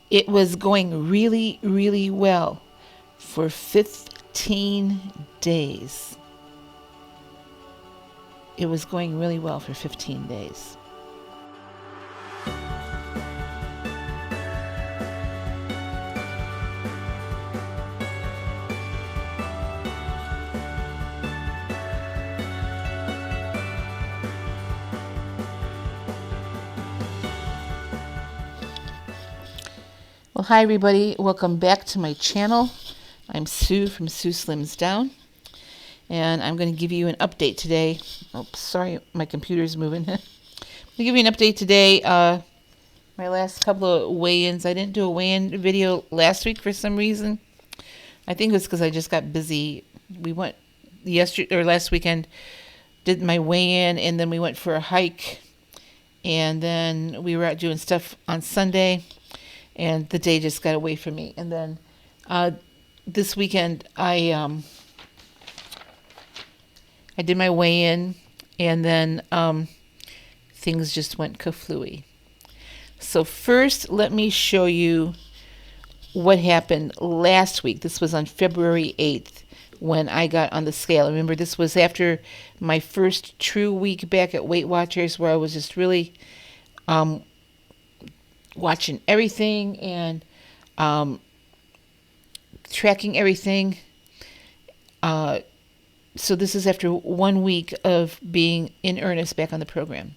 It was going really, really well for 15 days. It was going really well for 15 days. Well, hi everybody. Welcome back to my channel. I'm Sue from sueslimsdown, and I'm going to give you an update today. Oh, sorry, my computer's moving. I'm going to give you an update today. My last couple of weigh-ins. I didn't do a weigh-in video last week for some reason. I think it was because I just got busy. We went last weekend, did my weigh-in, and then we went for a hike, and then we were out doing stuff on Sunday. And the day just got away from me. And then this weekend, I did my weigh-in, and then things just went kaflooey. So first, let me show you what happened last week. This was on February 8th when I got on the scale. Remember, this was after my first true week back at Weight Watchers, where I was just really watching everything and tracking everything. So this is after 1 week of being in earnest back on the program.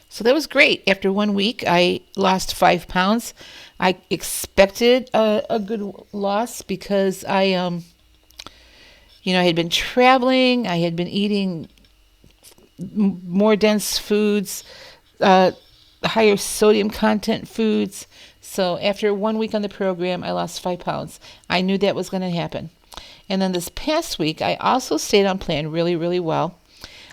So that was great. After 1 week, I lost 5 pounds. I expected a good loss because I had been traveling. I had been eating more dense foods, higher sodium content foods. So after 1 week on the program, I lost 5 pounds. I knew that was going to happen. And then this past week, I also stayed on plan really, really well.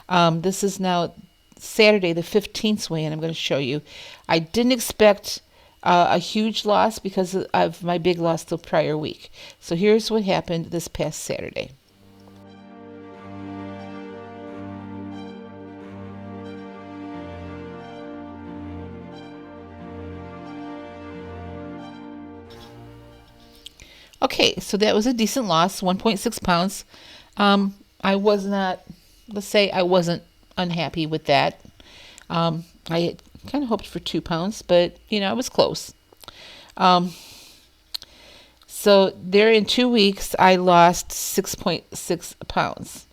This is now Saturday, the 15th weigh-in. I'm going to show you. I didn't expect a huge loss because of my big loss the prior week. So here's what happened this past Saturday. Okay, so that was a decent loss, 1.6 pounds. I was not, let's say I wasn't unhappy with that. I had kind of hoped for 2 pounds, but I was close. So there in 2 weeks, I lost 6.6 pounds.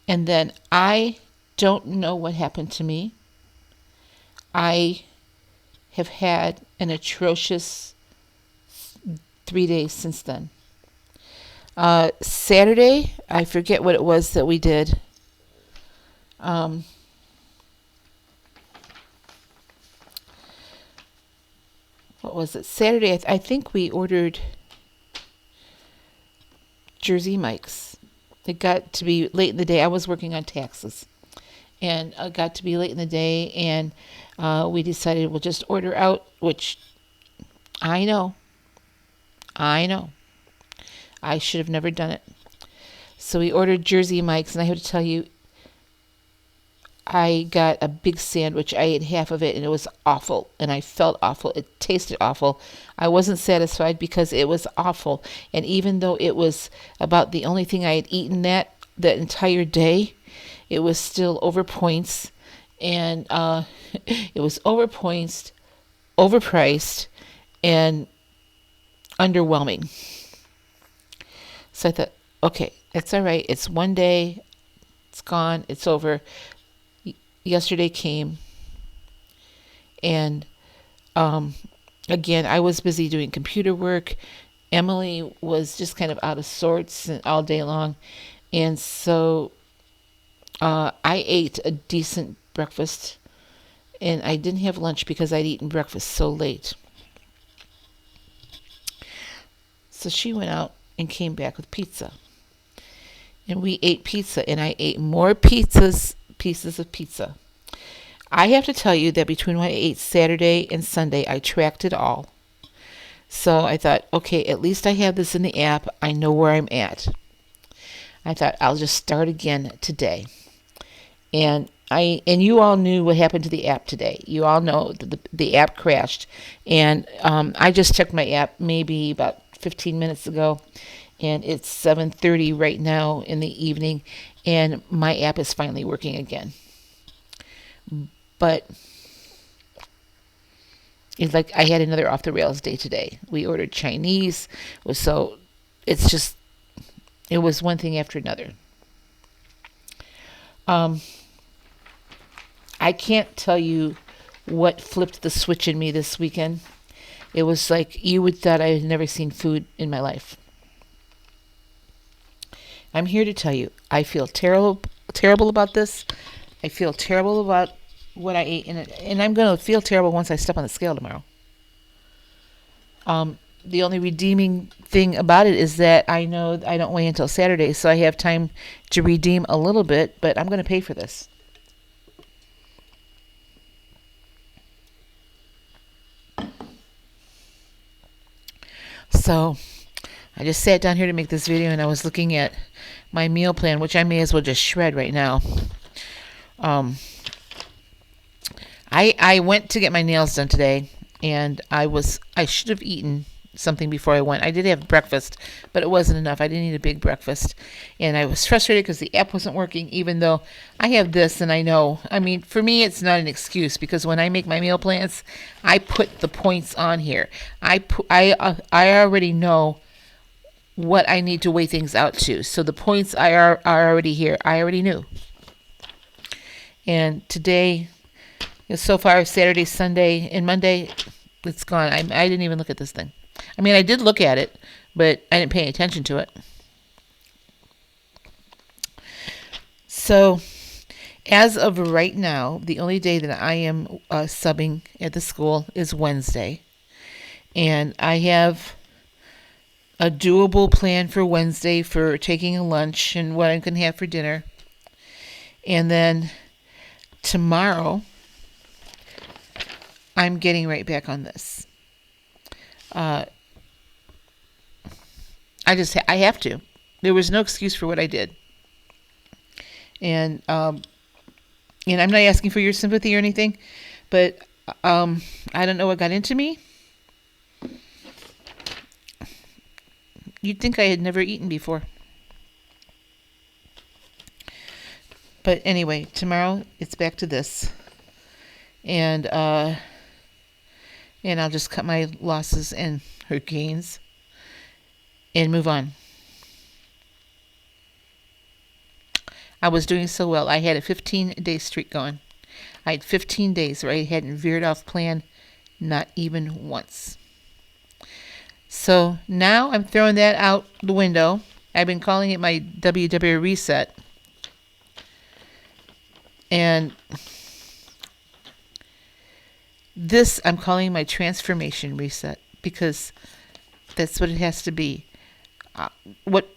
And then I don't know what happened to me. I have had an atrocious 3 days since then. Saturday, I forget what it was that we did. What was it? Saturday, I think we ordered Jersey Mike's. It got to be late in the day. I was working on taxes, and it got to be late in the day, and we decided we'll just order out, which I know. I should have never done it. So we ordered Jersey Mike's, and I have to tell you, I got a big sandwich. I ate half of it, and it was awful, and I felt awful. It tasted awful. I wasn't satisfied because it was awful, and even though it was about the only thing I had eaten that entire day, it was still over points, and it was over points, overpriced, and underwhelming. So I thought, okay, that's all right. It's 1 day. It's gone. It's over. Yesterday came, and again, I was busy doing computer work. Emily was just kind of out of sorts all day long, and so I ate a decent breakfast, and I didn't have lunch because I'd eaten breakfast so late. So she went out and came back with pizza, and we ate pizza, and I ate more pieces of pizza. I have to tell you that between what I ate Saturday and Sunday, I tracked it all. So I thought, okay, at least I have this in the app. I know where I'm at. I thought I'll just start again today. And you all knew what happened to the app today. You all know that the app crashed. And I just checked my app maybe about 15 minutes ago, and it's 7:30 right now in the evening, and my app is finally working again. But it's like I had another off the rails day today. We ordered Chinese, so it's just, it was one thing after another. I can't tell you what flipped the switch in me this weekend. It was like you would thought I had never seen food in my life. I'm here to tell you, I feel terrible about this. I feel terrible about what I ate, and I'm going to feel terrible once I step on the scale tomorrow. The only redeeming thing about it is that I know I don't weigh until Saturday, so I have time to redeem a little bit, but I'm going to pay for this. So I just sat down here to make this video, and I was looking at my meal plan, which I may as well just shred right now. I went to get my nails done today, and I should have eaten something before I went. I did have breakfast, but it wasn't enough. I didn't eat a big breakfast, and I was frustrated because the app wasn't working, even though I have this, and I know. I mean, for me, it's not an excuse, because when I make my meal plans, I put the points on here. I already know what I need to weigh things out to, so the points are already here. I already knew. And today, so far, Saturday, Sunday, and Monday, it's gone. I didn't even look at this thing. I mean, I did look at it, but I didn't pay attention to it. So, as of right now, the only day that I am subbing at the school is Wednesday. And I have a doable plan for Wednesday for taking a lunch and what I'm going to have for dinner. And then tomorrow, I'm getting right back on this. I have to. There was no excuse for what I did. And I'm not asking for your sympathy or anything, but I don't know what got into me. You'd think I had never eaten before. But anyway, tomorrow it's back to this. And I'll just cut my losses and her gains and move on. I was doing so well. I had a 15-day streak going. I had 15 days where I hadn't veered off plan, not even once. So now I'm throwing that out the window. I've been calling it my WW reset. And this I'm calling my transformation reset, because that's what it has to be. What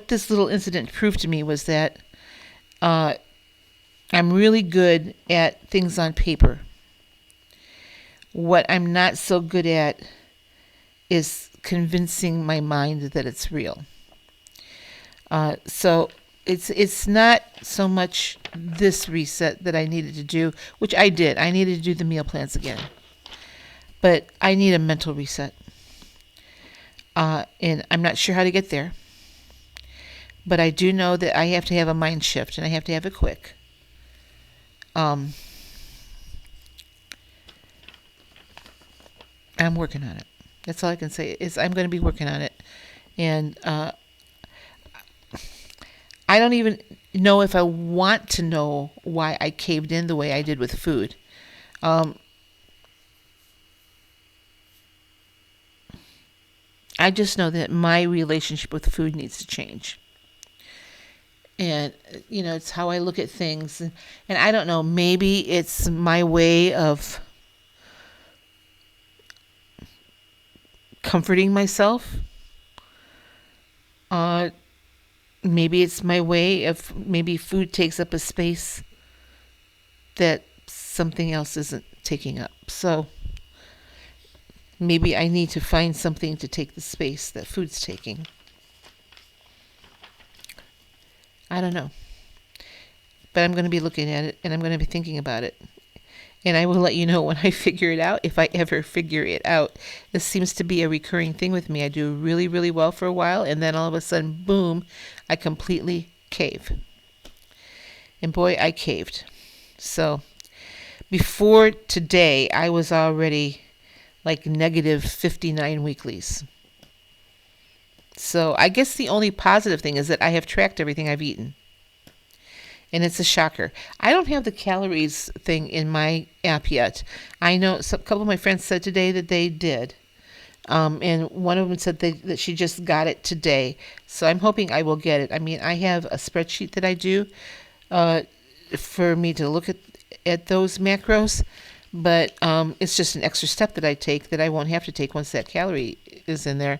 this little incident proved to me was that I'm really good at things on paper. What I'm not so good at is convincing my mind that it's real. So it's not so much this reset that I needed to do, which I did. I needed to do the meal plans again. But I need a mental reset. And I'm not sure how to get there. But I do know that I have to have a mind shift, and I have to have it quick. I'm working on it. That's all I can say is I'm going to be working on it. And I don't even know if I want to know why I caved in the way I did with food. I just know that my relationship with food needs to change. And, it's how I look at things. And I don't know, maybe it's my way of comforting myself. Maybe it's my way of, maybe food takes up a space that something else isn't taking up. So Maybe I need to find something to take the space that food's taking. I don't know. But I'm going to be looking at it, and I'm going to be thinking about it. And I will let you know when I figure it out, if I ever figure it out. This seems to be a recurring thing with me. I do really, really well for a while, and then all of a sudden, boom, I completely cave. And boy, I caved. So before today, I was already like negative 59 weeklies. So I guess the only positive thing is that I have tracked everything I've eaten. And it's a shocker. I don't have the calories thing in my app yet. I know a couple of my friends said today that they did. And one of them said that she just got it today. So I'm hoping I will get it. I mean, I have a spreadsheet that I do for me to look at those macros. But it's just an extra step that I take that I won't have to take once that calorie is in there.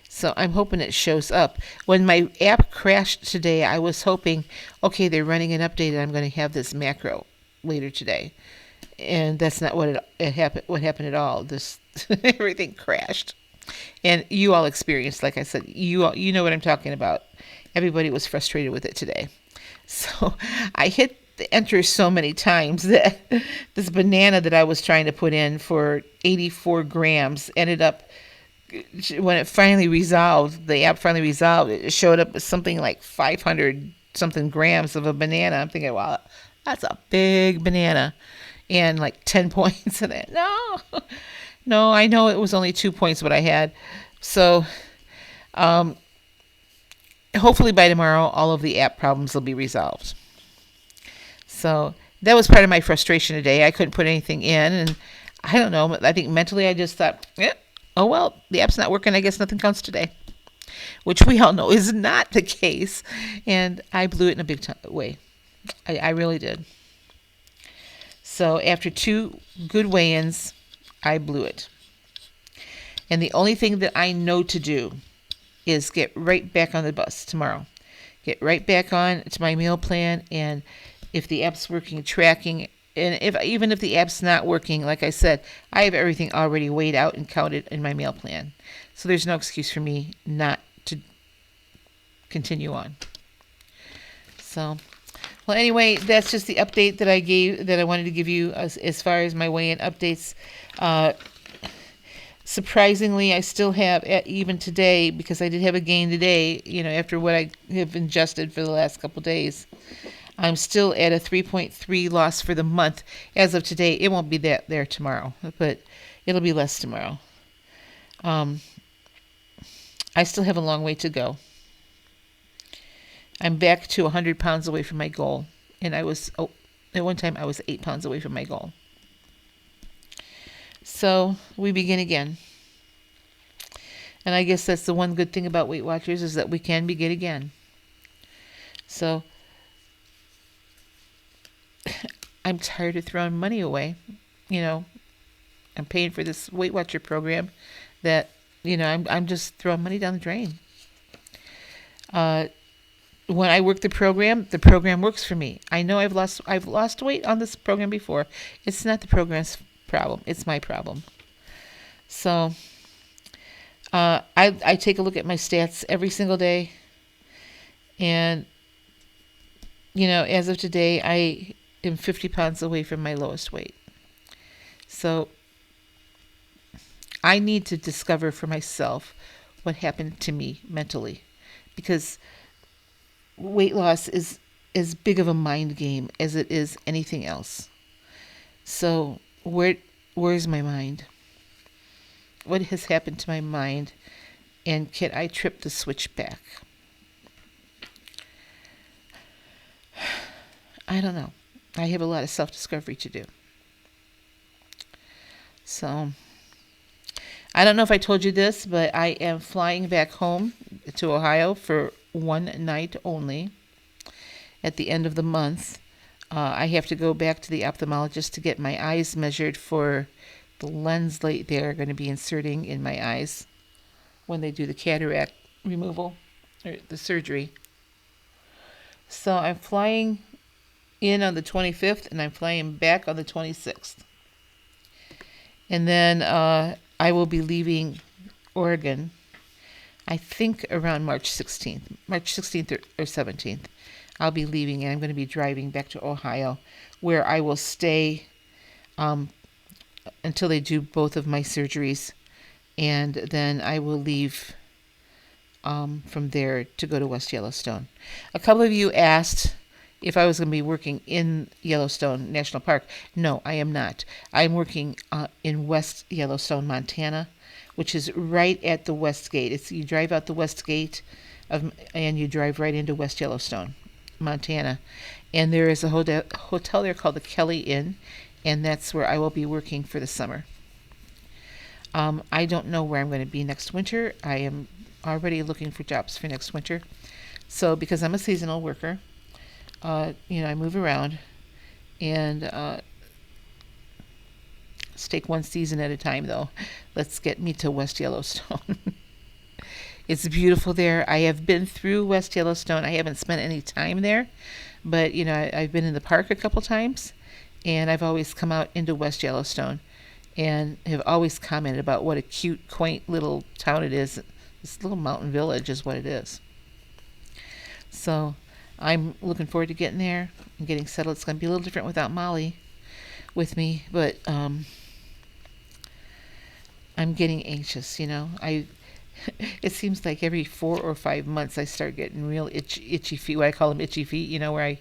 So I'm hoping it shows up. When my app crashed today, I was hoping, okay, they're running an update and I'm going to have this macro later today. And that's not what happened. What happened at all? This everything crashed, and you all experienced, like I said, you know what I'm talking about. Everybody was frustrated with it today. So I hit the enter so many times that this banana that I was trying to put in for 84 grams ended up, when it finally resolved, the app finally resolved, it showed up as something like 500 something grams of a banana. I'm thinking, wow, that's a big banana. And like 10 points in it. No, I know it was only 2 points what I had. So hopefully by tomorrow, all of the app problems will be resolved. So that was part of my frustration today. I couldn't put anything in, and I don't know. I think mentally I just thought, oh well, the app's not working. I guess nothing counts today, which we all know is not the case. And I blew it in a big way. I really did. So after 2 good weigh-ins, I blew it. And the only thing that I know to do is get right back on the bus tomorrow. Get right back on to my meal plan, and if the app's working, tracking, and even if the app's not working, like I said, I have everything already weighed out and counted in my meal plan. So there's no excuse for me not to continue on. So, well, anyway, that's just the update that I wanted to give you as far as my weigh-in updates. Surprisingly, I still have, even today, because I did have a gain today, after what I have ingested for the last couple days, I'm still at a 3.3 loss for the month. As of today, it won't be there tomorrow, but it'll be less tomorrow. I still have a long way to go. I'm back to 100 pounds away from my goal. And at one time I was 8 pounds away from my goal. So we begin again. And I guess that's the one good thing about Weight Watchers, is that we can begin again. So I'm tired of throwing money away. I'm paying for this Weight Watcher program that, I'm just throwing money down the drain. When I work the program works for me. I know I've lost weight on this program before. It's not the program's problem. It's my problem. So I take a look at my stats every single day. And, as of today, I am 50 pounds away from my lowest weight. So I need to discover for myself what happened to me mentally. Because weight loss is as big of a mind game as it is anything else. So where's my mind? What has happened to my mind? And can I trip the switch back? I don't know. I have a lot of self-discovery to do. So I don't know if I told you this, but I am flying back home to Ohio for one night only at the end of the month. I have to go back to the ophthalmologist to get my eyes measured for the lens they're going to be inserting in my eyes when they do the cataract removal or the surgery. So I'm flying in on the 25th and I'm flying back on the 26th. And then I I will be leaving Oregon, I think around March 16th or 17th. I'll be leaving, and I'm going to be driving back to Ohio, where I will stay until they do both of my surgeries, and then I will leave from there to go to West Yellowstone. A couple of you asked if I was going to be working in Yellowstone National Park. No, I am not. I'm working in West Yellowstone, Montana, which is right at the West Gate. You drive out the West Gate, and you drive right into West Yellowstone, Montana. And there is a hotel there called the Kelly Inn, and that's where I will be working for the summer. I don't know where I'm going to be next winter. I am already looking for jobs for next winter. So because I'm a seasonal worker, I move around, and let's take one season at a time, though. Let's get me to West Yellowstone. It's beautiful there. I have been through West Yellowstone. I haven't spent any time there, but I've been in the park a couple times, and I've always come out into West Yellowstone and have always commented about what a cute, quaint little town it is. This little mountain village is what it is. So I'm looking forward to getting there and getting settled. It's going to be a little different without Molly with me, but I'm getting anxious. It seems like every 4 or 5 months I start getting real itchy feet. What I call them itchy feet. Where I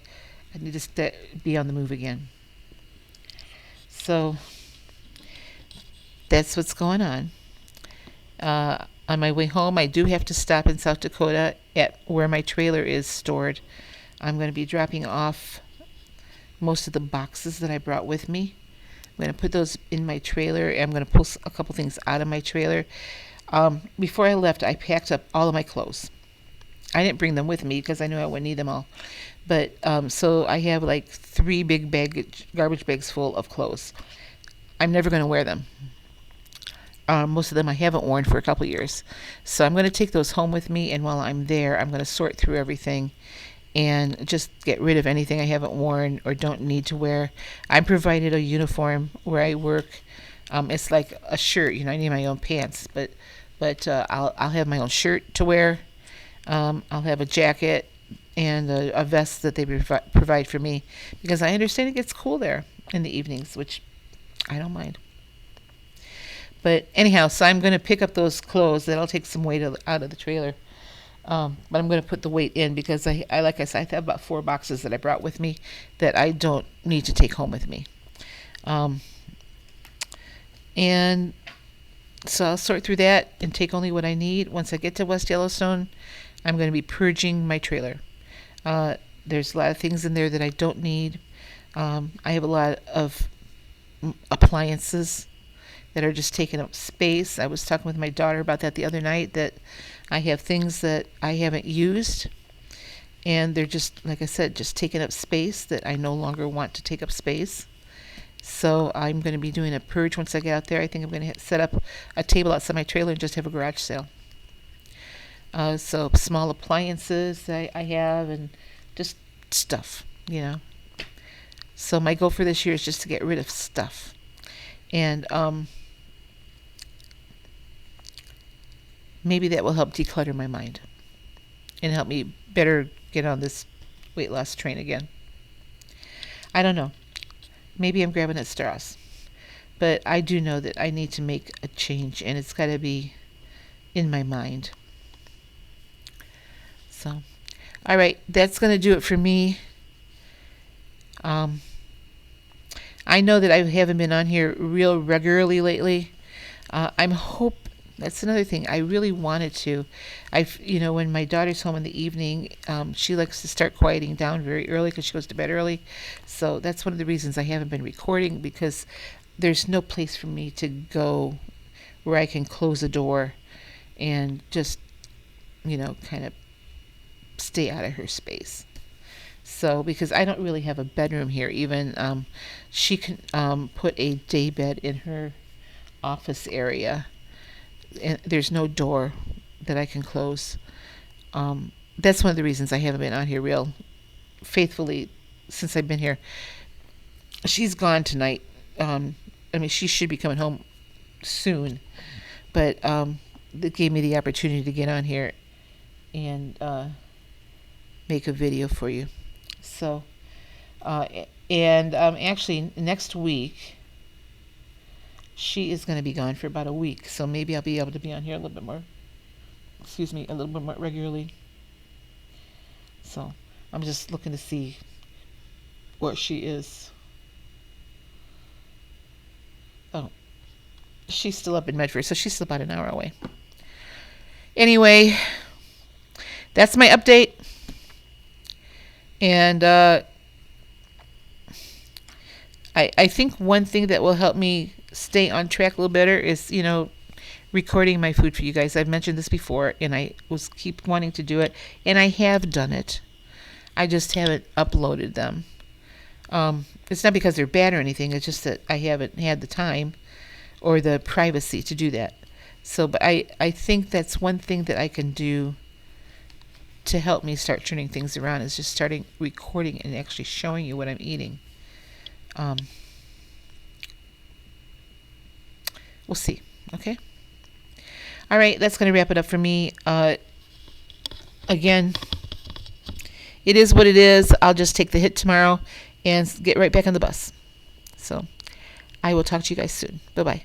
need to be on the move again. So that's what's going on. On my way home, I do have to stop in South Dakota at where my trailer is stored. I'm going to be dropping off most of the boxes that I brought with me. I'm going to put those in my trailer, and I'm going to pull a couple things out of my trailer. Before I left, I packed up all of my clothes. I didn't bring them with me because I knew I wouldn't need them all. But so I have like 3 big garbage bags full of clothes. I'm never going to wear them. Most of them I haven't worn for a couple years. So I'm going to take those home with me, and while I'm there, I'm going to sort through everything and just get rid of anything I haven't worn or don't need to wear. I'm provided a uniform where I work. It's like a shirt. I need my own pants, but I'll have my own shirt to wear. I'll have a jacket and a vest that they provide for me, because I understand it gets cool there in the evenings, which I don't mind. But anyhow, so I'm going to pick up those clothes. That'll take some weight out of the trailer. But I'm going to put the weight in because I like I said, I have about 4 boxes that I brought with me that I don't need to take home with me. And so I'll sort through that and take only what I need. Once I get to West Yellowstone, I'm going to be purging my trailer. There's a lot of things in there that I don't need. I have a lot of appliances that are just taking up space. I was talking with my daughter about that the other night, that I have things that I haven't used, and they're just, like I said, just taking up space that I no longer want to take up space. So I'm going to be doing a purge once I get out there. I think I'm going to set up a table outside my trailer and just have a garage sale. So small appliances I have, and just stuff, So my goal for this year is just to get rid of stuff. And maybe that will help declutter my mind and help me better get on this weight loss train again. I don't know. Maybe I'm grabbing at straws. But I do know that I need to make a change, and it's got to be in my mind. So, all right, that's going to do it for me. I know that I haven't been on here real regularly lately. That's another thing. I really wanted to. When my daughter's home in the evening, she likes to start quieting down very early because she goes to bed early. So that's one of the reasons I haven't been recording, because there's no place for me to go where I can close a door and just, kind of stay out of her space. So, because I don't really have a bedroom here even, she can put a day bed in her office area. And there's no door that I can close. That's one of the reasons I haven't been on here real faithfully since I've been here. She's gone tonight. She should be coming home soon. But it gave me the opportunity to get on here and make a video for you. So, actually, next week, she is going to be gone for about a week. So maybe I'll be able to be on here a little bit more. A little bit more regularly. So I'm just looking to see where she is. Oh, she's still up in Medford, so she's still about an hour away. Anyway, that's my update. And I think one thing that will help me stay on track a little better is, recording my food for you guys. I've mentioned this before, and I keep wanting to do it, and I have done it. I just haven't uploaded them. It's not because they're bad or anything. It's just that I haven't had the time or the privacy to do that. So, but I think that's one thing that I can do to help me start turning things around, is just starting recording and actually showing you what I'm eating. We'll see. Okay. All right. That's going to wrap it up for me. Again, it is what it is. I'll just take the hit tomorrow and get right back on the bus. So I will talk to you guys soon. Bye-bye.